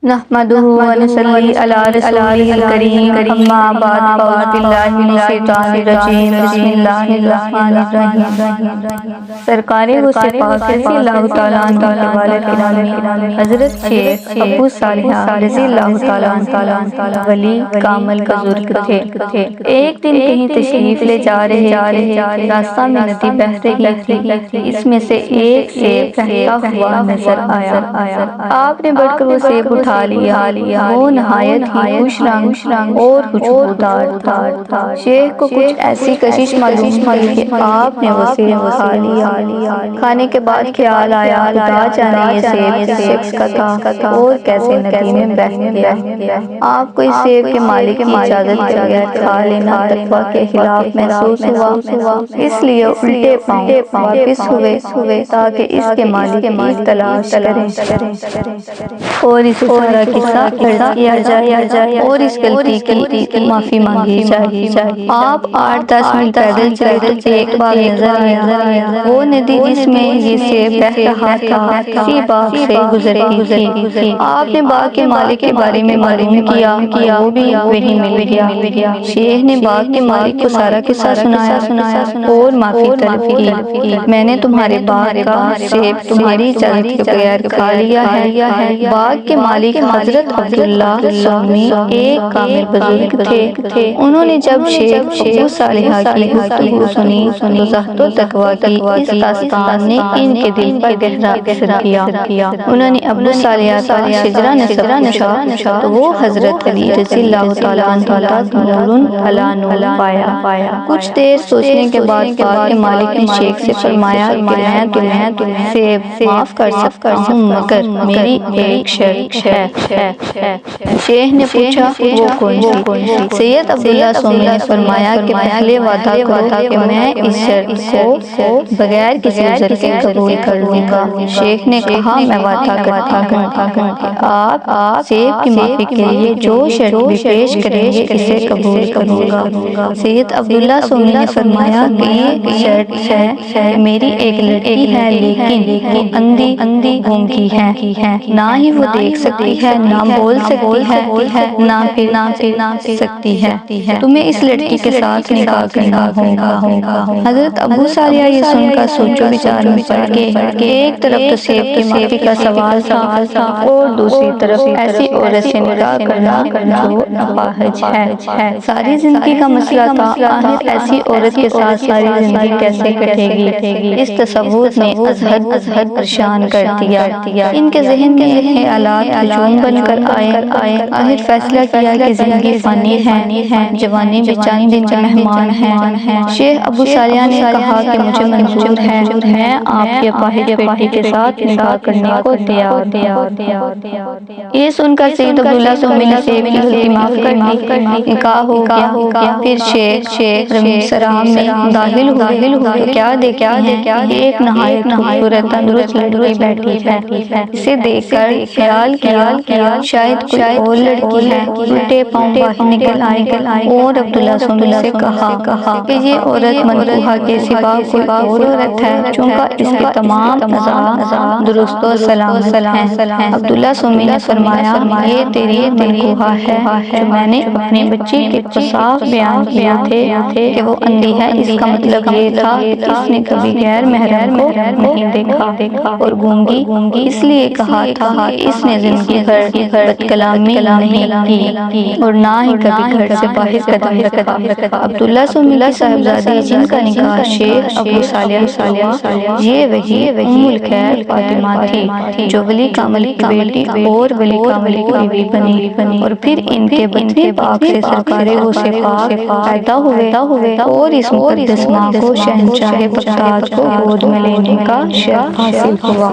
نحمده ونصلي على رسوله الكريم اما بعد فاعوذ باللہ من الشیطان الرجیم بسم اللہ الرحمن الرحیم۔ سرکار غوث پاک رضی اللہ تعالیٰ عنہ کے والد گرامی حضرت شیخ ابو صالحہ رضی اللہ تعالیٰ عنہ ولی کامل بزرگ تھے۔ ایک دن کہیں تشریف لے جا رہے تھے، راستہ میں ندی بہہ رہی تھی، اس میں سے ایک سیب بہتا ہوا نظر آیا۔ آپ نے بڑھ کر وہ سیب اٹھا لیا، وہ نہایت ہی خوش رنگ اور خوشبودار تھا۔ شیخ کو کچھ ایسی کشش معلوم ہوئی کہ آپ نے وہ سیب کھا لیا۔ کھانے کے بعد خیال آیا خدا جانے یہ سیب کس شخص کا تھا اور کیسے ندی میں بہہ گیا۔ آپ کو اس سیب کے مالک کی اجازت کے بغیر کھا لینا تقویٰ کے خلاف محسوس ہوا، اس لیے الٹے پاؤں واپس ہوئے تاکہ اس کے مالک کی تلاش کریں اور اسے سارا قصہ عرض کیا جائے اور اس غلطی کی معافی مانگی جائے۔ آپ 8-10 منٹ پیدل چلے تو ایک بار نظر آیا وہ ندی جس میں یہ سیب بہہ رہا تھا اسی باغ سے گزرتی تھی۔ آپ نے باغ کے مالک کے بارے میں معلوم کیا، وہ بھی وہیں مل گیا۔ شیخ نے باغ کے مالک کو سارا قصہ سنایا اور معافی طلب کی۔ میں نے تمہارے باغ کا سیب تمہاری اجازت کے بغیر کھا لیا ہے۔ باغ کے مالک حضرت عبداللہ سومی ایک کامل بزرگ تھے۔ انہوں نے جب شیخ ابو صالحہ کی گفتگو سنی تو زہد و تقویٰ کی اس داستان نے ان کے دل پر گہرا اثر کیا۔ انہوں نے ابو صالحہ کا شجرہ نسب پوچھا تو وہ حضرت علی رضی اللہ تعالیٰ عنہ نور علی نور پایا۔ کچھ دیر سوچنے کے بعد باغ کے مالک نے شیخ سے فرمایا کہ میں تمہیں سیب معاف کر سکتا ہوں مگر میری ایک شرط ہے۔ شیخ نے پوچھا وہ کون سی؟ سید عبداللہ سومی نے فرمایا کہ پہلے وعدہ کرو کہ میں اس شرط کو بغیر کسی عذر کے قبول کر لوں گا۔ شیخ نے کہا میں وعدہ کرتا ہوں کہ آپ سیب کی معافی کے لیے جو شرط بھی پیش کریں گے اسے قبول کروں گا۔ سید عبداللہ سومی نے فرمایا کہ یہ شرط ہے میری ایک لڑکی ہے لیکن وہ اندھی گونگی ہے، نہ ہی وہ دیکھ سکتی ہے، نہ بول سکتی ہے، نہ پھر سکتی ہے۔ تمہیں اس لڑکی کے ساتھ نکاح کرنا ہوگا۔ حضرت ابو صالحہ یہ سن کر سوچو بچار میں پڑ گئے کہ ایک طرف تو سیب کی معافی کا سوال تھا اور دوسری طرف ایسی عورت سے نکاح کرنا جو اپاہج ہے۔ ساری زندگی کا مسئلہ تھا آخر ایسی عورت کے ساتھ ساری زندگی کیسے کٹے گی۔ اس تصور نے ازحد پریشان کر دیا۔ ان کے ذہن میں یہ خیالات ہجوم بن کر آئے۔ آخر فیصلہ کیا کہ زندگی فانی ہے، جوانی بھی چند دن کے مہمان ہیں۔ شیخ ابو صالحہ نے کہا کہ مجھے منظور ہے، میں آپ کی اپاہج بیٹی کے ساتھ نکاح کرنے کو تیار۔ یہ سن کر سید عبداللہ سومی نے سیب کی غلطی معاف کر دی، نکاح ہو گیا۔ پھر شیخ رمی سرام میں داخل ہوئے۔ کیا دیکھا ایک نہایت خوبصورت تندرست لڑکی بیٹھی ہے۔ اسے دیکھ کر خیال کیا شاید کوئی اور لڑکی ہے۔ الٹے پاؤں باہر نکل آئے اور عبداللہ سومی سے کہا کہ یہ عورت منقوحہ کے سوا کوئی اور عورت ہے، چونکہ اس کے تمام اعضاء درست و سلامت ہیں۔ عبداللہ سومی نے فرمایا یہ تیری منقوحہ ہے جو میں نے اپنے بچے کے صاف بیان کیا تھے کہ وہ اندھی ہے، اس کا مطلب یہ تھا کہ اس نے کبھی غیر محرم کو نہیں دیکھا، اور گونگی اس لیے کہا تھا کہ اس نے زندگی بھر بد کلامی نہیں کی اور نہ ہی کبھی گھر سے باہر قدم رکھا۔ عبداللہ سومی کی صاحبزادی جن کا نکاح شیخ ابو صالحہ سے ہوا یہ وہی ام الخیر فاطمہ تھی جو ولی کامل کی بیٹی اور ولی کامل کی بیوی بنی، اور پھر ان کے بطن پاک سے سرکار غوث پاک پیدا ہوئے اور اس مقدس ماں کو شہنشاہ بغداد کو گود میں لینے کا شرف حاصل ہوا۔